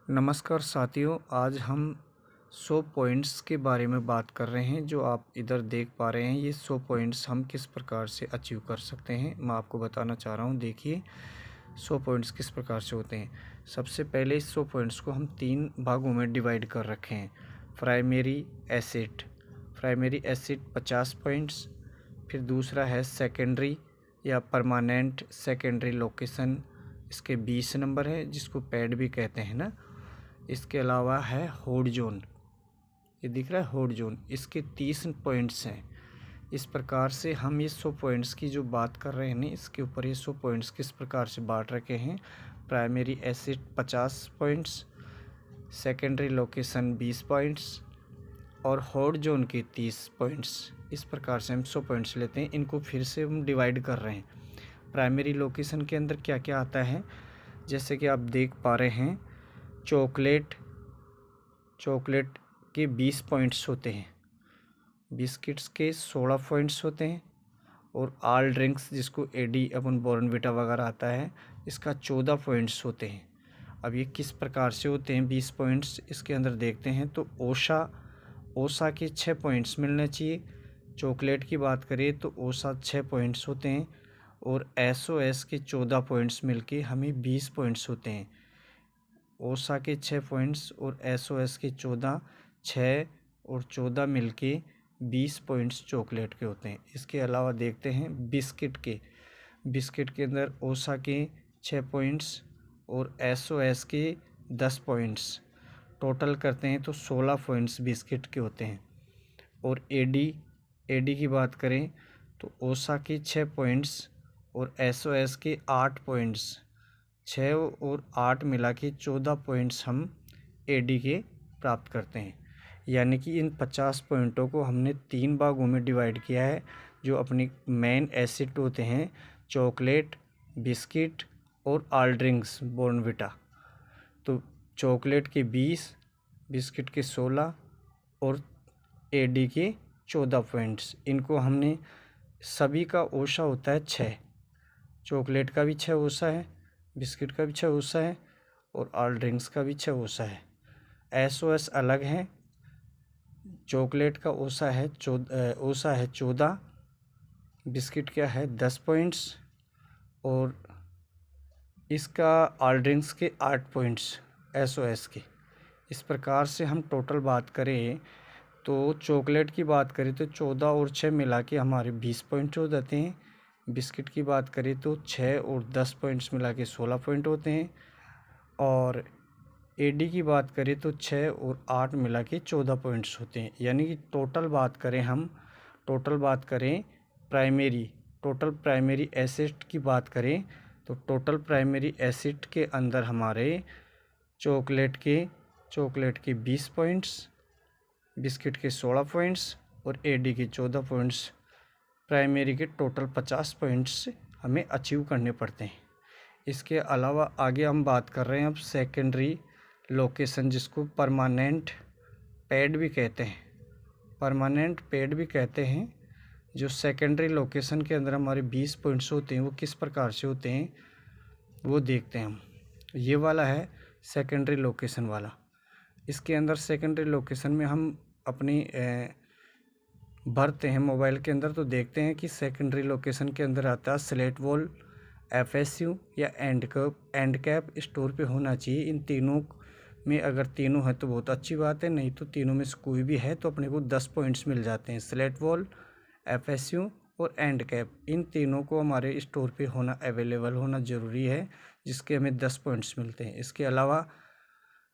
नमस्कार साथियों, आज हम 100 पॉइंट्स के बारे में बात कर रहे हैं। जो आप इधर देख पा रहे हैं, ये 100 पॉइंट्स हम किस प्रकार से अचीव कर सकते हैं, मैं आपको बताना चाह रहा हूँ। देखिए 100 पॉइंट्स किस प्रकार से होते हैं। सबसे पहले इस 100 पॉइंट्स को हम 3 भागों में डिवाइड कर रखे हैं। प्राइमरी एसिड 50 पॉइंट्स, फिर दूसरा है सेकेंडरी या परमानेंट सेकेंडरी लोकेशन, इसके 20 नंबर है, जिसको पैड भी कहते हैं ना। इसके अलावा है होल्ड जोन, ये दिख रहा है होल्ड जोन, इसके 30 पॉइंट्स हैं। इस प्रकार से हम ये 100 पॉइंट्स की जो बात कर रहे हैं ना, इसके ऊपर ये 100 पॉइंट्स किस प्रकार से बांट रखे हैं। Primary acid 50 points, secondary location 20 points और होल्ड जोन के 30 पॉइंट्स। इस प्रकार से हम 100 पॉइंट्स लेते हैं। इनको फिर से हम डिवाइड कर रहे हैं। प्राइमरी लोकेशन के अंदर क्या क्या आता है, जैसे कि आप देख पा रहे हैं, चॉकलेट के 20 पॉइंट्स होते हैं, बिस्किट्स के 16 पॉइंट्स होते हैं और ऑल ड्रिंक्स जिसको एडी अपन बॉर्नविटा वगैरह आता है, इसका 14 पॉइंट्स होते हैं। अब ये किस प्रकार से होते हैं 20 पॉइंट्स, इसके अंदर देखते हैं तो ओसा के 6 पॉइंट्स मिलने चाहिए। चॉकलेट की बात करें तो ओसा 6 पॉइंट्स होते हैं और एसओएस के 14 पॉइंट्स मिलके हमें 20 पॉइंट्स होते हैं। ओसा के 6 पॉइंट्स और एसओएस के 14, 6 और 14 मिलके 20 पॉइंट्स चॉकलेट के होते हैं। इसके अलावा देखते हैं बिस्किट के अंदर ओसा के 6 पॉइंट्स और एसओएस के 10 पॉइंट्स, टोटल करते हैं तो 16 पॉइंट्स बिस्किट के होते हैं। और एडी की बात करें तो ओसा के 6 पॉइंट्स और एसओएस के 8 पॉइंट्स, 6 और 8 मिला के 14 पॉइंट्स हम एडी के प्राप्त करते हैं। यानी कि इन 50 पॉइंटों को हमने 3 भागों में डिवाइड किया है। जो अपनी मेन एसिड होते हैं, चॉकलेट, बिस्किट और ऑल ड्रिंक्स बॉर्नविटा, तो चॉकलेट के 20, बिस्किट के 16 और एडी के 14 पॉइंट्स, इनको हमने, सभी का ओसा होता है 6, चॉकलेट का भी 6 ओसा है, बिस्किट का भी 6 ओसा है और ऑल ड्रिंक्स का भी 6 ओसा है। एसओएस अलग है, चॉकलेट का ओसा है 14, बिस्किट का है 10 पॉइंट्स और इसका ऑल ड्रिंक्स के 8 पॉइंट्स एसओएस के। इस प्रकार से हम टोटल बात करें तो चॉकलेट की बात करें तो 14 और 6 मिला के हमारे 20 पॉइंट हो जाते हैं। बिस्किट की बात करें तो 6 और 10 पॉइंट्स मिला के 16 पॉइंट होते हैं। और एडी की बात करें तो 6 और 8 मिला के 14 पॉइंट्स होते हैं। यानी कि टोटल बात करें टोटल प्राइमरी एसिड की बात करें तो टोटल प्राइमरी एसिड के अंदर हमारे चॉकलेट के 20 पॉइंट्स, बिस्किट के 16 पॉइंट्स और एडी के 14 पॉइंट्स, प्राइमरी के टोटल 50 पॉइंट्स हमें अचीव करने पड़ते हैं। इसके अलावा आगे हम बात कर रहे हैं अब सेकेंडरी लोकेशन, जिसको परमानेंट पैड भी कहते हैं। जो सेकेंडरी लोकेशन के अंदर हमारे 20 पॉइंट्स होते हैं, वो किस प्रकार से होते हैं वो देखते हैं हम। ये वाला है सेकेंडरी लोकेशन वाला। इसके अंदर सेकेंडरी लोकेशन में हम अपनी भरते हैं मोबाइल के अंदर, तो देखते हैं कि सेकेंडरी लोकेशन के अंदर आता है स्लेट वॉल, एफएसयू या एंड कैप स्टोर पे होना चाहिए। इन तीनों में अगर तीनों है तो बहुत अच्छी बात है, नहीं तो तीनों में से कोई भी है तो अपने को 10 पॉइंट्स मिल जाते हैं। स्लेट वॉल, एफएसयू और एंड कैप, इन तीनों को हमारे स्टोर पे होना, अवेलेबल होना ज़रूरी है, जिसके हमें 10 पॉइंट्स मिलते हैं। इसके अलावा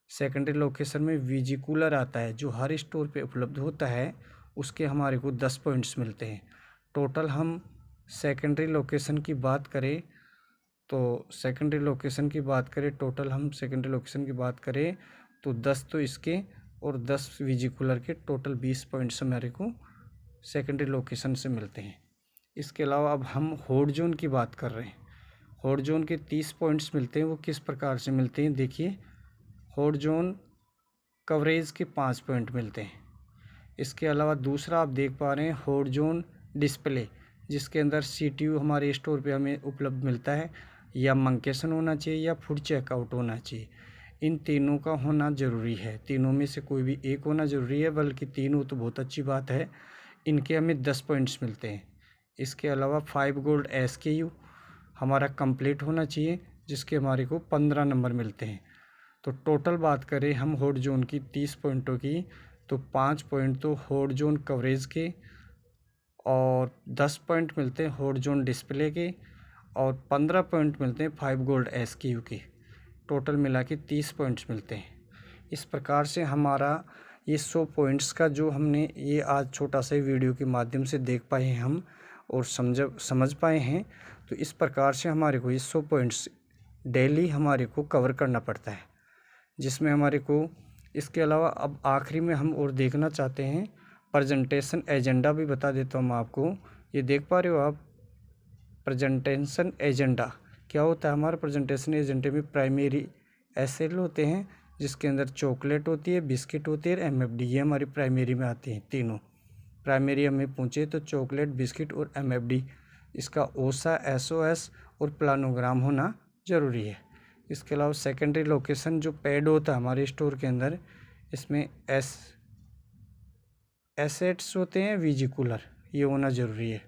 सेकेंडरी लोकेशन में वीजी कूलर आता है, जो हर स्टोर पे उपलब्ध होता है, उसके हमारे को 10 पॉइंट्स मिलते हैं। टोटल हम सेकेंडरी लोकेशन की बात करें तो 10 तो इसके और 10 वीजी कूलर के, टोटल 20 पॉइंट्स हमारे को सेकेंडरी लोकेशन से मिलते हैं। इसके अलावा अब हम होल्ड जोन की बात कर रहे हैं। होल्ड जोन के 30 पॉइंट्स मिलते हैं। वो किस प्रकार से मिलते हैं, देखिए, होल्ड जोन कवरेज के 5 पॉइंट मिलते हैं। इसके अलावा दूसरा आप देख पा रहे हैं होल्ड जोन डिस्प्ले, जिसके अंदर सीटीयू हमारे स्टोर पे हमें उपलब्ध मिलता है, या मंकेशन होना चाहिए या फुड चेकआउट होना चाहिए। इन तीनों का होना ज़रूरी है। तीनों में से कोई भी एक होना ज़रूरी है, बल्कि तीनों तो बहुत अच्छी बात है। इनके हमें 10 पॉइंट्स मिलते हैं। इसके अलावा 5 गोल्ड SKU हमारा कंप्लीट होना चाहिए, जिसके हमारे को 15 नंबर मिलते हैं। तो टोटल बात करें हम हॉट जोन की 30 पॉइंटों की, तो 5 पॉइंट तो हॉट जोन कवरेज के और 10 पॉइंट मिलते हैं हॉट जोन डिस्प्ले के और 15 पॉइंट मिलते हैं 5 गोल्ड SKU के। टोटल मिला के 30 पॉइंट्स मिलते हैं। इस प्रकार से हमारा ये 100 पॉइंट्स का जो हमने ये आज छोटा सा वीडियो के माध्यम से देख पाए हैं हम और समझ पाए हैं। तो इस प्रकार से हमारे को ये 100 पॉइंट्स डेली हमारे को कवर करना पड़ता है, जिसमें हमारे को इसके अलावा अब आखिरी में हम और देखना चाहते हैं प्रेजेंटेशन एजेंडा भी बता देता हूँ मैं आपको। ये देख पा रहे हो आप, प्रेजेंटेशन एजेंडा क्या होता है। हमारे प्रेजेंटेशन एजेंडे में प्राइमरी SL होते हैं, जिसके अंदर चॉकलेट होती है, बिस्किट होती है और MFD, ये हमारी प्राइमरी में आती हैं। तीनों प्राइमरी हमें पूछे तो चॉकलेट, बिस्किट और MFD, इसका OSA, SOS और प्लानोग्राम होना ज़रूरी है। इसके अलावा सेकेंडरी लोकेशन जो पैड होता है हमारे स्टोर के अंदर, इसमें एसेट्स होते हैं, VG कूलर, ये होना ज़रूरी है।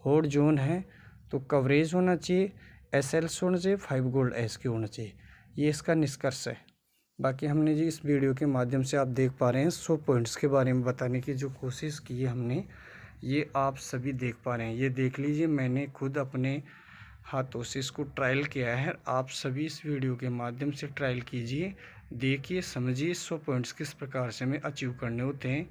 हॉट जोन है तो कवरेज होना चाहिए, SLs होना चाहिए, 5 गोल्ड SKU होना चाहिए। ये इसका निष्कर्ष है। बाकी हमने जी इस वीडियो के माध्यम से आप देख पा रहे हैं 100 पॉइंट्स के बारे में बताने की जो कोशिश की है हमने, ये आप सभी देख पा रहे हैं। ये देख लीजिए, मैंने खुद अपने हाथों से इसको ट्रायल किया है। आप सभी इस वीडियो के माध्यम से ट्रायल कीजिए, देखिए, समझिए 100 पॉइंट्स किस प्रकार से हमें अचीव करने होते हैं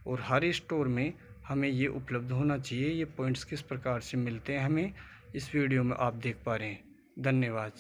और हर स्टोर में हमें ये उपलब्ध होना चाहिए। ये पॉइंट्स किस प्रकार से मिलते हैं हमें, इस वीडियो में आप देख पा रहे हैं। धन्यवाद।